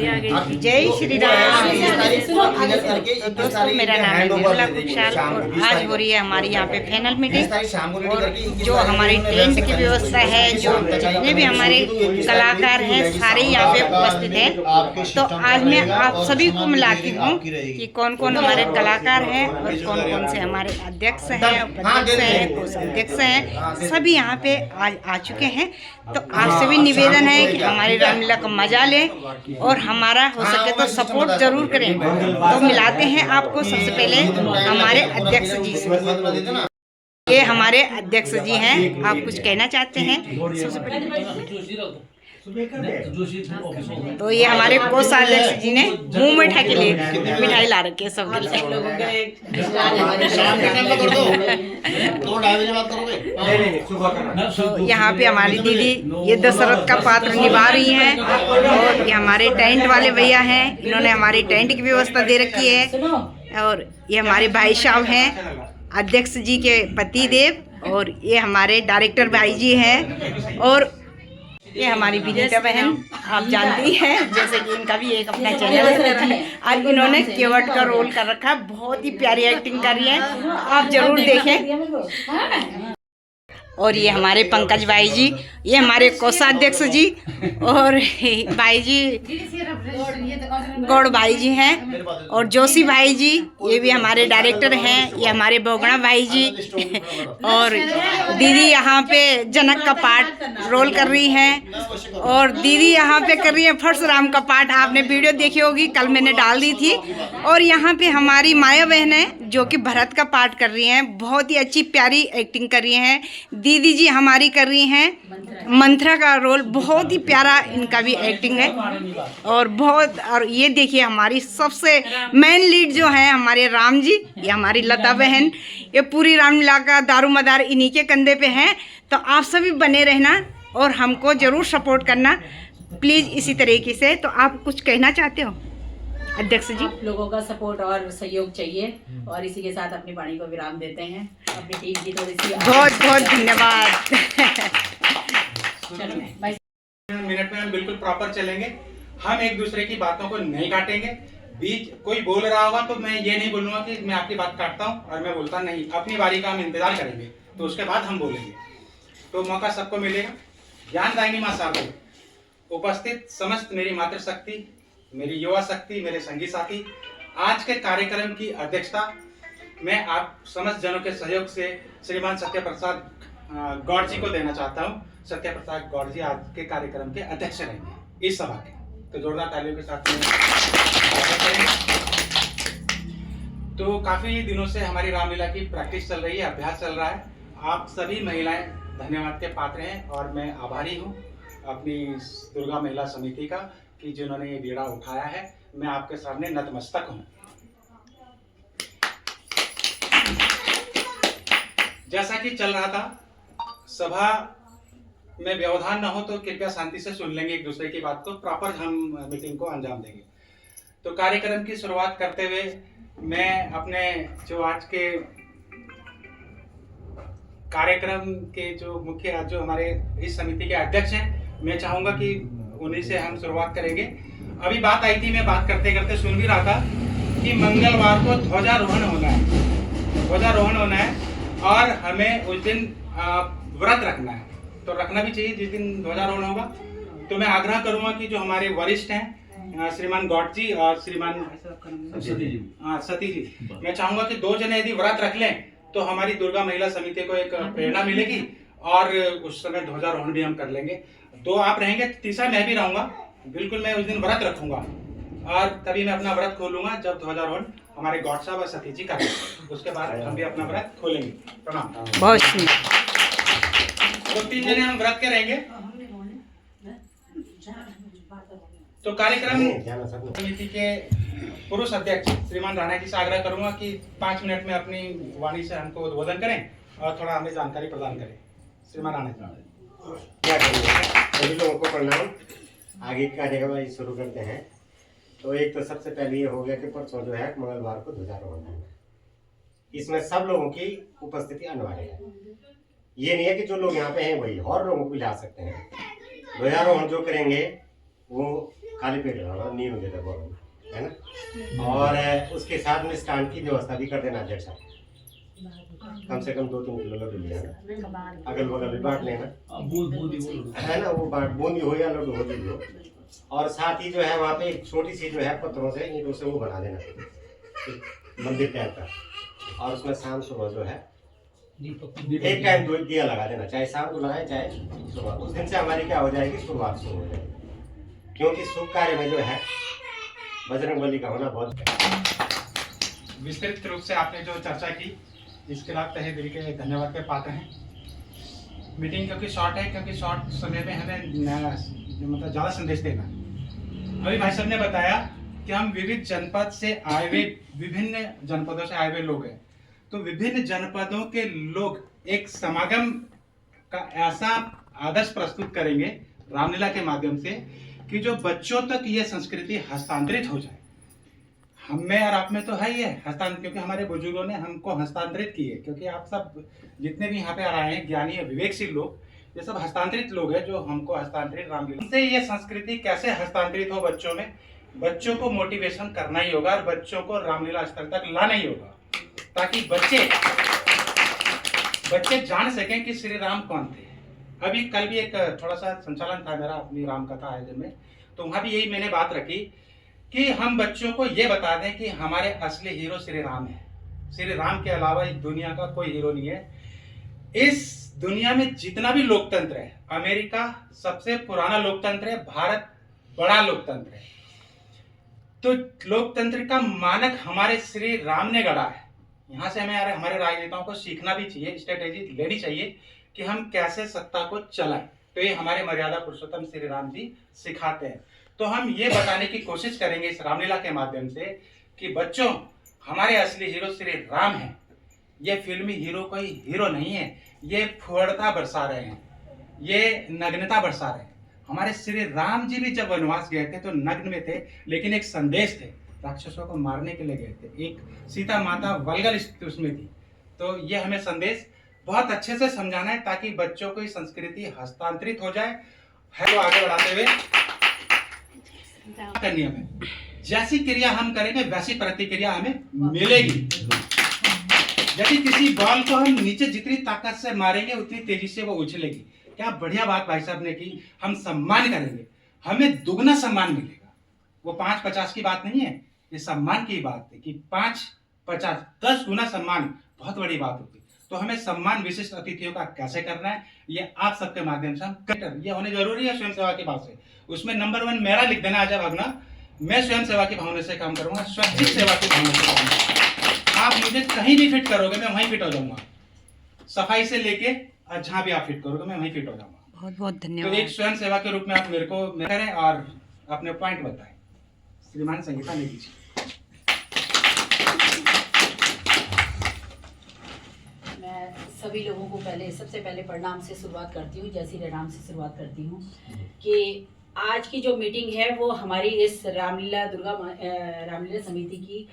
जय श्री राम। तो दोस्तों मेरा नाम है निर्मला कुशाल और आज हो रही है हमारी यहाँ पे फाइनल मीटिंग। और जो हमारी टेंट की व्यवस्था है, जो जितने भी हमारे कलाकार हैं सारे यहाँ पे उपस्थित हैं। तो आज मैं आप सभी को मिलाती हूँ कि कौन कौन हमारे कलाकार हैं और कौन कौन से हमारे अध्यक्ष हैं, उपाध्यक्ष हैं, कोषाध्यक्ष हैं, सभी यहाँ पे आज आ चुके हैं। तो आपसे भी निवेदन है कि हमारी रामलीला का मजा लें और हमारा हो सके तो सपोर्ट जरूर करें। तो मिलाते हैं आपको सबसे पहले हमारे अध्यक्ष जी से। ये हमारे अध्यक्ष जी हैं, आप कुछ कहना चाहते हैं सबसे पहले? तो ये हमारे कोषाध्यक्ष जी ने मुंह मिठा के लिए मिठाई ला रखी है सबके लिए। तो यहाँ पे हमारी दीदी ये दशरथ का पात्र निभा रही हैं और ये हमारे टेंट वाले भैया हैं, इन्होंने हमारी टेंट की व्यवस्था दे रखी है। और ये हमारे भाई साहब हैं, अध्यक्ष जी के पति देव, और ये हमारे डायरेक्टर भाई जी हैं। और ये हमारी विनीता बहन, आप जानती हैं जैसे कि इनका भी एक अपना चैनल है। आज इन्होंने केवट का रोल कर रखा है, बहुत ही प्यारी एक्टिंग कर रही है, आप जरूर देखें। और ये हमारे पंकज भाई जी, ये हमारे कोषाध्यक्ष जी, और भाई जी गौड़ भाई जी हैं, और जोशी भाई जी ये भी हमारे डायरेक्टर हैं। ये हमारे बोगड़ा भाई जी, और दीदी यहाँ पे जनक का पार्ट रोल कर रही हैं, और दीदी यहाँ पे कर रही है परशुराम का पार्ट। आपने वीडियो देखी होगी, कल मैंने डाल दी थी। और यहाँ पे हमारी माया बहन है जो कि भरत का पार्ट कर रही हैं, बहुत ही अच्छी प्यारी एक्टिंग कर रही हैं। दीदी जी हमारी कर रही हैं मंत्रा का रोल, बहुत ही प्यारा इनका भी एक्टिंग है। और ये देखिए हमारी सबसे मेन लीड जो है हमारे राम जी, ये हमारी लता बहन, ये पूरी रामलीला का दारोमदार इन्हीं के कंधे पे है। तो आप सभी बने रहना और हमको ज़रूर सपोर्ट करना प्लीज़ इसी तरीके से। तो आप कुछ कहना चाहते हो अध्यक्ष जी? आप लोगों का सपोर्ट और सहयोग चाहिए, और इसी के साथ अपनी वाणी को विराम देते हैं। अपनी टीम की थोड़ी सी बहुत बहुत धन्यवाद। मिनट में हम बिल्कुल प्रॉपर चलेंगे, हम एक दूसरे की बातों को नहीं काटेंगे। बीच कोई बोल रहा होगा तो मैं ये नहीं बोलूंगा कि मैं आपकी बात काटता हूँ और मैं बोलता नहीं। अपनी बारी का हम इंतजार करेंगे, तो उसके बाद हम बोलेंगे। तो मौका सबको मिलेगा। ज्ञानदायिनी मां शारदा, उपस्थित समस्त मेरी मातृशक्ति, मेरी युवा शक्ति, मेरे संगी साथी, आज के कार्यक्रम की अध्यक्षता मैं आप समस्त जनों के सहयोग से श्रीमान सत्य प्रसाद गौड़ जी को देना चाहता हूं। सत्य प्रसाद गौड़ जी आज के कार्यक्रम के अध्यक्ष रहेंगे इस सभा के। तो जोरदार तालियों के साथ में तो काफी दिनों से हमारी रामलीला की प्रैक्टिस चल रही है, अभ्यास चल रहा है। आप सभी महिलाएं धन्यवाद के पात्र हैं और मैं आभारी हूं अपनी दुर्गा महिला समिति का कि जिन्होंने ये बीड़ा उठाया है। मैं आपके सामने नतमस्तक हूं। जैसा कि चल रहा था, सभा में व्यवधान न हो तो कृपया शांति से सुन लेंगे एक दूसरे की बात को, प्रॉपर हम मीटिंग को अंजाम देंगे। तो कार्यक्रम की शुरुआत करते हुए मैं अपने जो आज के कार्यक्रम के जो मुख्य जो हमारे इस समिति के अध्यक्ष हैं, मैं चाहूंगा कि उन्हीं से हम शुरुआत करेंगे। अभी बात आई थी, मैं बात करते करते सुन भी रहा था कि मंगलवार को ध्वजारोहण होना है और हमें उस दिन व्रत रखना है। तो रखना भी चाहिए जिस दिन ध्वजारोहण होगा। तो मैं आग्रह करूंगा कि जो हमारे वरिष्ठ हैं श्रीमान गौड़ जी और श्रीमान सती जी, मैं चाहूंगा कि 2 जने यदि व्रत रख लें तो हमारी दुर्गा महिला समिति को एक प्रेरणा मिलेगी और उस समय ध्वजारोहण भी हम कर लेंगे। 2 आप रहेंगे, तीसरा मैं भी रहूंगा। बिल्कुल मैं उस दिन व्रत रखूंगा और तभी मैं अपना व्रत खोलूंगा जब ध्वजारोहण हमारे गौड़ साहब और सती जी करेंगे। उसके बाद हम भी अपना व्रत खोलेंगे। प्रणाम। बहुत तो 3 जने हम व्रत के रहेंगे। तो कार्यक्रम समिति के पुरुष अध्यक्ष श्रीमान राणा जी से आग्रह करूंगा कि 5 मिनट में अपनी वाणी से हमको उद्बोधन करें और थोड़ा हमें जानकारी प्रदान करें। श्रीमान राणा जी। क्या करेंगे? सभी लोगों को प्रणाम। आगे कार्यक्रम शुरू करते हैं। तो एक तो सबसे पहले ये हो गया कि परसों जो है मंगलवार को ध्वजारोहण है। इसमें सब लोगों की उपस्थिति अनिवार्य है। ये नहीं है कि जो लोग यहाँ पे हैं वही, और लोगों को भी ला सकते हैं। ध्वजारोहण जो करेंगे वो खाली पेट रहना, नींद दे दे बोलो, है ना। और उसके साथ में स्टैंड की व्यवस्था भी कर देना अध्यक्ष साहब, कम से कम 2-3 किलो लड्डू लिया ना, अगल बगल भी बांट लेना, है ना। वो बूंदी हो या लड्डू हो भी हो। और साथ ही जो है वहाँ पे एक छोटी सी जो है पत्थरों से ईंटों से वो बना देना मंदिर टाइप का, और उसमें शाम सुबह जो है एक टाइम 2 दिया लगा देना, चाहे शाम को लगाए चाहे सुबह। उस दिन से हमारी क्या हो जाएगी, शुरुआत शुरू हो जाएगी। क्योंकि शुभ कार्य में जो है बजरंगबली का होना बहुत विस्तृत रूप से आपने जो चर्चा की, इसके लिए तहे दिल के धन्यवाद के पात्र हैं। मीटिंग क्योंकि शॉर्ट है, क्योंकि शॉर्ट समय में हमें मतलब ज़्यादा संदेश देना। अभी भाई साहब ने बताया कि हम विविध जनपद से आए हुए, विभिन्न जनपदों से आए हुए लोग हैं, तो विभिन्न जनपदों के लोग एक समागम का ऐसा आदर्श प्रस्तुत करेंगे रामलीला के माध्यम से कि जो बच्चों तक ये संस्कृति हस्तांतरित हो जाए। हम में और आप में तो है ही है हस्तांतरित, क्योंकि हमारे बुजुर्गों ने हमको हस्तांतरित की है। क्योंकि आप सब जितने भी यहाँ पे आ रहे हैं ज्ञानी और विवेकशील लोग, ये सब हस्तांतरित लोग हैं जो हमको हस्तांतरित रामलीला से ये संस्कृति कैसे हस्तांतरित हो बच्चों में, बच्चों को मोटिवेशन करना ही होगा और बच्चों को रामलीला स्तर तक लाना ही होगा, ताकि बच्चे जान सकें कि श्री राम कौन थे। अभी कल भी एक थोड़ा सा संचालन था मेरा अपनी राम कथा आयोजन में, तो वहां भी यही मैंने बात रखी कि हम बच्चों को ये बता दें कि हमारे असली हीरो श्री राम है। श्री राम के अलावा इस दुनिया का कोई हीरो नहीं है। इस दुनिया में जितना भी लोकतंत्र है, अमेरिका सबसे पुराना लोकतंत्र है, भारत बड़ा लोकतंत्र है, तो लोकतंत्र का मानक हमारे श्री राम ने गढ़ा है। यहाँ से हमें हमारे राजनेताओं को सीखना भी चाहिए, स्ट्रेटेजी लेनी चाहिए कि हम कैसे सत्ता को चलाएं। तो ये हमारे मर्यादा पुरुषोत्तम श्री राम जी सिखाते हैं। तो हम ये बताने की कोशिश करेंगे इस रामलीला के माध्यम से कि बच्चों, हमारे असली हीरो श्री राम हैं। ये फिल्मी हीरो कोई हीरो नहीं है, ये फुहड़ता बरसा रहे हैं, ये नग्नता बरसा रहे हैं। हमारे श्री राम जी भी जब वनवास गए थे तो नग्न में थे, लेकिन एक संदेश थे, राक्षसों को मारने के लिए गए थे। एक सीता माता वल्गल स्थिति उसमें थी। तो ये हमें संदेश बहुत अच्छे से समझाना है ताकि बच्चों को ये संस्कृति हस्तांतरित हो जाए। है तो आगे बढ़ाते हुए करनी हमें, जैसी क्रिया हम करेंगे वैसी प्रतिक्रिया हमें मिलेगी। यदि किसी बॉल को हम नीचे जितनी ताकत से मारेंगे उतनी तेजी से वो उछलेगी। क्या बढ़िया बात भाई साहब ने की। हम सम्मान करेंगे, हमें दुगना सम्मान मिलेगा। वो 5-50 की बात नहीं है, ये सम्मान की बात है कि 5-50 10 गुना सम्मान बहुत बड़ी बात होती है। तो हमें सम्मान विशिष्ट अतिथियों का कैसे करना है, ये आप सबके माध्यम से हम ये होने जरूरी है। स्वयं सेवा के पास से उसमें नंबर 1 मेरा लिख देना अजय भगना। मैं स्वयं सेवा की भावना से काम करूंगा, स्वैच्छिक सेवा की भावना से काम करूंगा। आप मुझे कहीं भी फिट करोगे मैं वहीं फिट हो जाऊंगा, सफाई से लेके जहाँ भी आप फिट करोगे मैं वहीं फिट हो जाऊंगा। बहुत बहुत तो धन्यवाद। एक स्वयं सेवा के रूप में आप मेरे को करें और अपने पॉइंट बताएं। श्रीमान संगीता ने दीजिए। मैं सभी लोगों को सबसे पहले प्रणाम से शुरुआत करती हूँ, जय श्री राम से शुरुआत करती हूँ कि आज की जो मीटिंग है वो हमारी इस रामलीला समिति की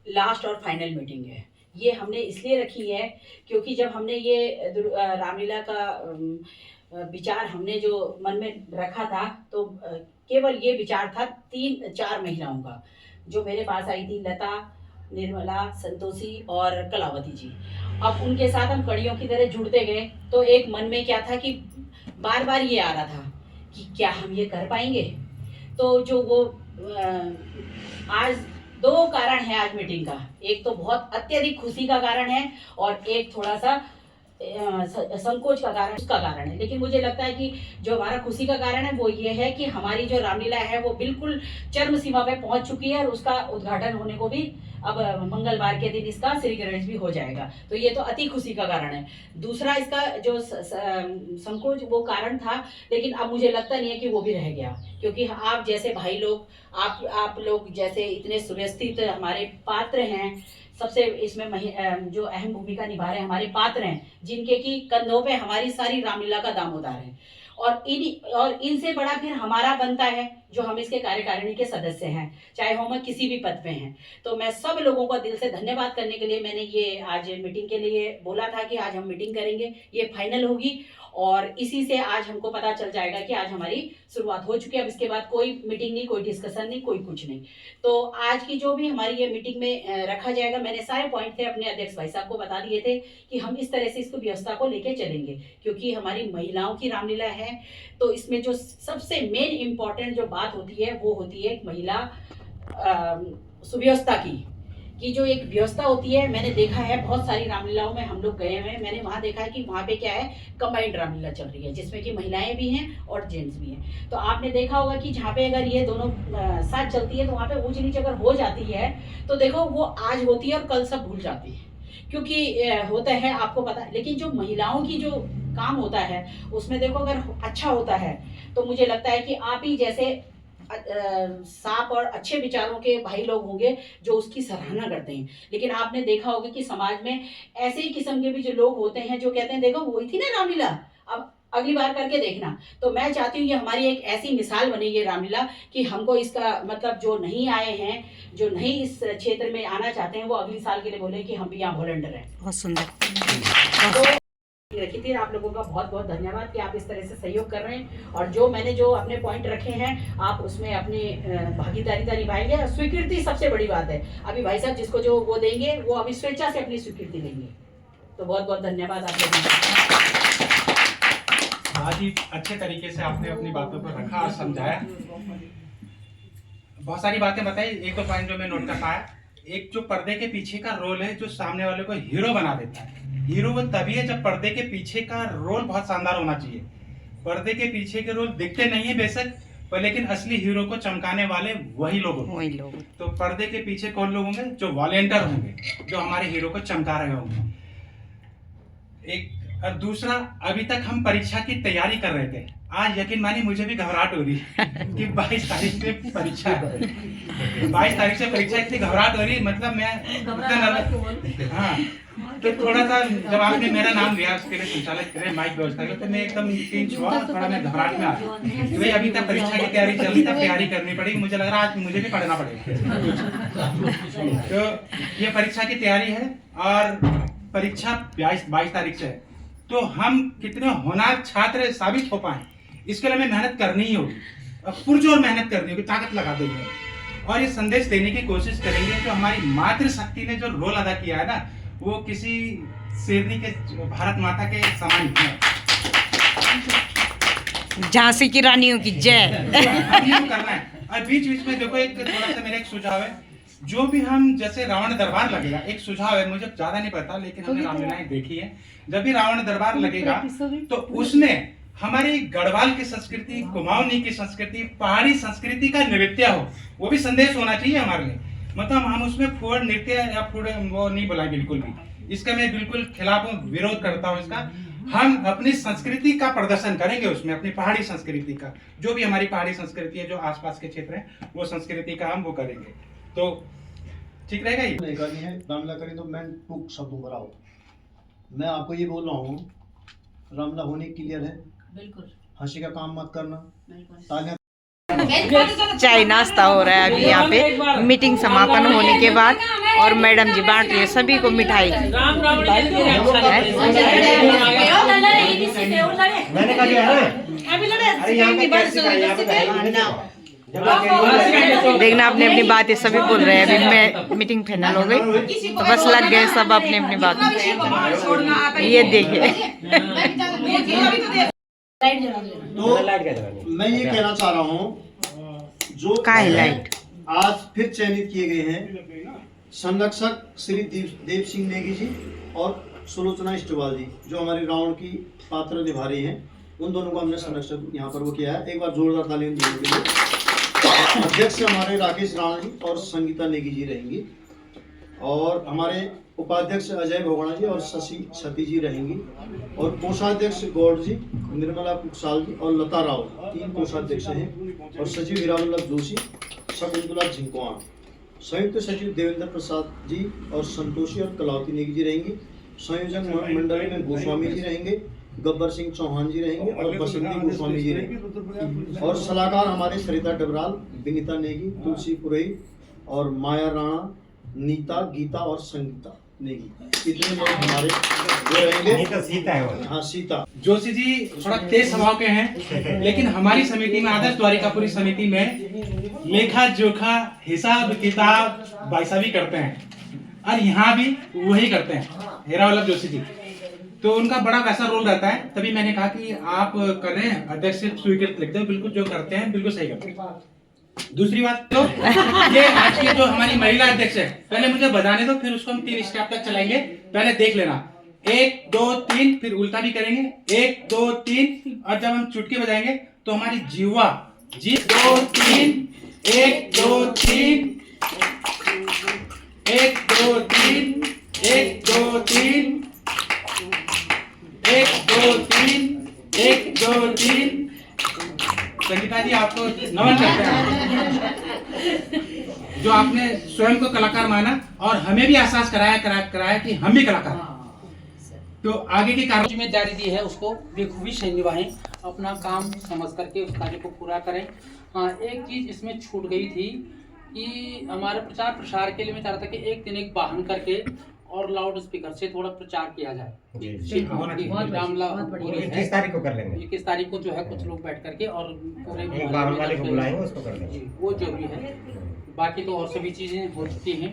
लास्ट और फाइनल मीटिंग है। ये हमने इसलिए रखी है क्योंकि जब हमने ये रामलीला का विचार हमने जो मन में रखा था तो केवल ये विचार था 3-4 महिलाओं का, जो मेरे पास आई थी, लता, निर्मला, संतोषी और कलावती जी। अब उनके साथ हम कड़ियों की तरह जुड़ते गए तो एक मन में क्या था कि बार बार ये आ रहा था कि क्या हम ये कर पाएंगे। तो जो वो आज 2 कारण है आज मीटिंग का, एक तो बहुत अत्यधिक खुशी का कारण है और एक थोड़ा सा संकोच का कारण, उसका कारण है। लेकिन मुझे लगता है कि जो हमारा खुशी का कारण है वो ये है कि हमारी जो रामलीला है वो बिल्कुल चरम सीमा पे पहुंच चुकी है और उसका उद्घाटन होने को भी अब मंगलवार के दिन इसका श्री गणेश भी हो जाएगा। तो ये तो अति खुशी का कारण है। दूसरा इसका जो संकोच वो कारण था, लेकिन अब मुझे लगता नहीं है कि वो भी रह गया, क्योंकि आप जैसे भाई लोग, आप लोग जैसे इतने सुव्यवस्थित हमारे पात्र हैं, सबसे इसमें जो अहम भूमिका निभा रहे हैं हमारे पात्र हैं, जिनके की कंधों पे हमारी सारी रामलीला का दामोदार है। और इनसे बड़ा फिर हमारा बनता है जो हम इसके कार्यकारिणी के सदस्य हैं, चाहे हम किसी भी पद पे हैं। तो मैं सब लोगों का दिल से धन्यवाद करने के लिए मैंने ये आज मीटिंग के लिए बोला था कि आज हम मीटिंग करेंगे, ये फाइनल होगी और इसी से आज हमको पता चल जाएगा कि आज हमारी शुरुआत हो चुकी है। अब इसके बाद कोई मीटिंग नहीं, कोई डिस्कशन नहीं, कोई कुछ नहीं। तो आज की जो भी हमारी ये मीटिंग में रखा जाएगा, मैंने सारे पॉइंट थे अपने अध्यक्ष भाई साहब को बता दिए थे कि हम इस तरह से इसको व्यवस्था को लेके चलेंगे, क्योंकि हमारी महिलाओं की रामलीला है। तो इसमें जो सबसे मेन इम्पॉर्टेंट जो बात होती है वो होती है महिला सुव्यवस्था की जो एक व्यवस्था होती है। मैंने देखा है बहुत सारी रामलीलाओं में हम लोग गए हुए हैं, मैंने वहाँ देखा है कि वहाँ पे क्या है, कंबाइंड रामलीला चल रही है जिसमें कि महिलाएं भी हैं और जेंट्स भी हैं। तो आपने देखा होगा कि जहाँ पे अगर ये दोनों साथ चलती है तो वहाँ पे ऊंच नीच अगर हो जाती है तो देखो वो आज होती है और कल सब भूल जाती है, क्योंकि होता है आपको पता है। लेकिन जो महिलाओं की जो काम होता है उसमें देखो अगर अच्छा होता है तो मुझे लगता है कि आप ही जैसे साफ और अच्छे विचारों के भाई लोग होंगे जो उसकी सराहना करते हैं। लेकिन आपने देखा होगा कि समाज में ऐसे ही किस्म के भी जो लोग होते हैं जो कहते हैं देखो वही थी ना रामलीला, अब अगली बार करके देखना। तो मैं चाहती हूँ ये हमारी एक ऐसी मिसाल बनी ये रामलीला कि हमको इसका मतलब जो नहीं आए हैं, जो नहीं इस क्षेत्र में आना चाहते हैं, वो अगली साल के लिए बोले कि हम भी यहाँ वॉलंटियर हैं। बहुत सुंदर रखी थी। आप लोगों का बहुत बहुत धन्यवाद कि आप इस तरह से सहयोग कर रहे हैं और जो मैंने जो अपने पॉइंट रखे हैं आप उसमें अपनी भागीदारी निभाएंगे। स्वीकृति सबसे बड़ी बात है। अभी भाई साहब जिसको जो वो देंगे वो अभी स्वेच्छा से अपनी स्वीकृति देंगे। तो बहुत बहुत धन्यवाद आप लोगों का। आज ही अच्छे तरीके से आपने अपनी बातों को रखा और समझाया, बहुत सारी बातें बताई। एक दो पॉइंट जो मैं नोट कर पाया, एक जो पर्दे के पीछे का रोल है जो सामने वाले को हीरो बना देता है। हीरो वो तभी है जब पर्दे के पीछे का रोल बहुत शानदार होना चाहिए। पर्दे के पीछे के रोल दिखते नहीं है बेशक, पर लेकिन असली हीरो को चमकाने वाले वही लोग होंगे। तो पर्दे के पीछे कौन लोग होंगे? जो वॉलेंटियर होंगे, जो हमारे हीरो को चमका रहे होंगे। एक और दूसरा, अभी तक हम परीक्षा की तैयारी कर रहे थे, आज यकीन मानिए मुझे भी घबराहट हो रही है कि 22 तारीख से परीक्षा है। 22 तारीख से परीक्षा, इतनी घबराहट हो रही, मतलब मैं हाँ। तो थोड़ा सा जब आपने मेरा नाम लिया उसके लिए संचालक करे माइक व्यवस्था के, तो मैं एकदम टेंस हुआ, थोड़ा मैं घबराहट में आ गया। भाई अभी तक परीक्षा की तैयारी चल रही, तब तैयारी करनी पड़ेगी, मुझे लग रहा है आज मुझे भी पढ़ना पड़ेगा। तो ये परीक्षा की तैयारी है और परीक्षा 22 तारीख से है। तो हम कितने होनहार छात्र साबित हो पाए इसके लिए हमें मेहनत करनी ही होगी, पुरजोर मेहनत करनी होगी, ताकत लगा देंगे और ये संदेश देने की कोशिश करेंगे। जो हमारी मातृशक्ति ने जो रोल अदा किया है ना, वो किसी शेरनी के, भारत माता के समान है। झांसी की रानियों की जय। करना है। और बीच बीच में देखो एक थोड़ा सा मेरा एक सुझाव है, जो भी हम जैसे रावण दरबार लगेगा, एक सुझाव है, मुझे ज्यादा नहीं पता लेकिन हमने रामलीलाएं देखी है। जब भी रावण दरबार लगेगा तो उसमें हमारी गढ़वाल की संस्कृति, कुमाऊनी की संस्कृति, पहाड़ी संस्कृति का नृत्य हो, वो भी संदेश होना चाहिए हमारे लिए। मतलब हम उसमें फुड़ नृत्य या फुड़ वो नहीं बुलाए बिल्कुल भी, इसका मैं बिल्कुल खिलाफ हूँ, विरोध करता हूँ इसका। हम अपनी संस्कृति का प्रदर्शन करेंगे उसमें, अपनी पहाड़ी संस्कृति का, जो भी हमारी पहाड़ी संस्कृति है, जो आसपास के क्षेत्र है, वो संस्कृति का हम वो करेंगे, तो ठीक रहेगा। ये नहीं करनी है रामलीला करें तो मैं टूक शब्दों पर आओ। मैं आपको ये बोल रहा हूँ, रामलीला होने क्लियर है, बिल्कुल हंसी का काम मत करना, तालियां। चाय नाश्ता हो रहा है अभी यहाँ पे मीटिंग समापन होने के बाद, और मैडम जी बांट रही है सभी को मिठाई। देखना अपनी अपनी बातें सभी बोल रहे हैं। अभी मैं मीटिंग फाइनल हो गई तो बस लग गए सब अपनी अपनी बात। ये देखिए तो मैं ये कहना चाह रहा हूँ, जो लाइट आज फिर चयनित किए गए हैं संरक्षक श्री देव सिंह नेगी जी और सुलोचना इस्टवाल जी, जो हमारे रावण की पात्र निभा रही हैं, उन दोनों को हमने संरक्षक यहाँ पर वो किया है। एक बार जोरदार ताली देने के लिए। अध्यक्ष हमारे राकेश राणा जी और संगीता नेगी जी रहेंगी, और हमारे उपाध्यक्ष अजय भोगड़ा जी और शशि सती जी रहेंगी, और कोषाध्यक्ष गौड़ जी, निर्मला कुकसाल जी और लता राव 3 कोषाध्यक्ष हैं, और सचिव हीरावल्लभ जोशी, शकुंतला झिंकवाण, संयुक्त सचिव देवेंद्र प्रसाद जी और संतोषी और कलावती नेगी जी रहेंगी, संयोजक मंडल में गोस्वामी जी रहेंगे, गब्बर सिंह चौहान जी रहेंगे और बसंती गोस्वामी जी रहेंगे। और सलाहकार हमारे सरिता डबराल, विनीता नेगी, तुलसी पुरोहित और माया राणा, नीता, गीता और संगीता नेगी, इतने लोग हमारे जो रहेंगे। नहीं तो सीता है वो। हाँ, सीता। जोशी जी थोड़ा तेज स्वभाव के हैं, लेकिन हमारी समिति में, आदर्श द्वारिकापुरी समिति में लेखा जोखा हिसाब किताब भाईसाहबी करते हैं, और यहाँ भी वही करते हैं हेरा वल्लभ जोशी जी। तो उनका बड़ा वैसा रोल रहता है, तभी मैंने कहा कि आप कर रहे हैं, अध्यक्ष से स्वीकृत लिख दो, बिल्कुल जो करते हैं बिल्कुल सही करते हैं। दूसरी बात तो ये आज की जो हमारी महिला अध्यक्ष है, पहले मुझे बताने दो, फिर उसको हम 3 स्टेप तक चलाएंगे। पहले देख लेना, 1 2 3, फिर उल्टा भी करेंगे, 1 2 3, और जब हम चुटकी बजाएंगे तो हमारी जीवा जी 2 3, 1 2 3, 1 2 3, 1 2 3, 1 2 3, 1 2 3। संगीता जी आपको नमन करते हैं, जो आपने स्वयं को कलाकार माना और हमें भी एहसास कराया कि हम भी कलाकार हैं। तो आगे की कार्य जिम्मेदारी दी है उसको बेखूबी से निभाएं, अपना काम समझ करके उस कार्य को पूरा करें। हाँ, एक चीज इसमें छूट गई थी कि हमारे प्रचार प्रसार के लिए मैं चाहता था कि एक दिन एक वाहन करके और लाउड स्पीकर से थोड़ा प्रचार किया जाए। बहुत 21 तारीख को कर लेंगे। 21 तारीख को जो है कुछ लोग बैठ करके और पूरे एक वाहन वाले को बुलाएंगे, उसको कर लेंगे। जी, वो जरूरी है। बाकी तो और सभी चीजें हो चुकी हैं,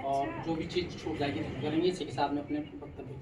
और जो भी चीज छूट जाएगी तो करेंगे। इसी के साथ में अपने वक्तव्य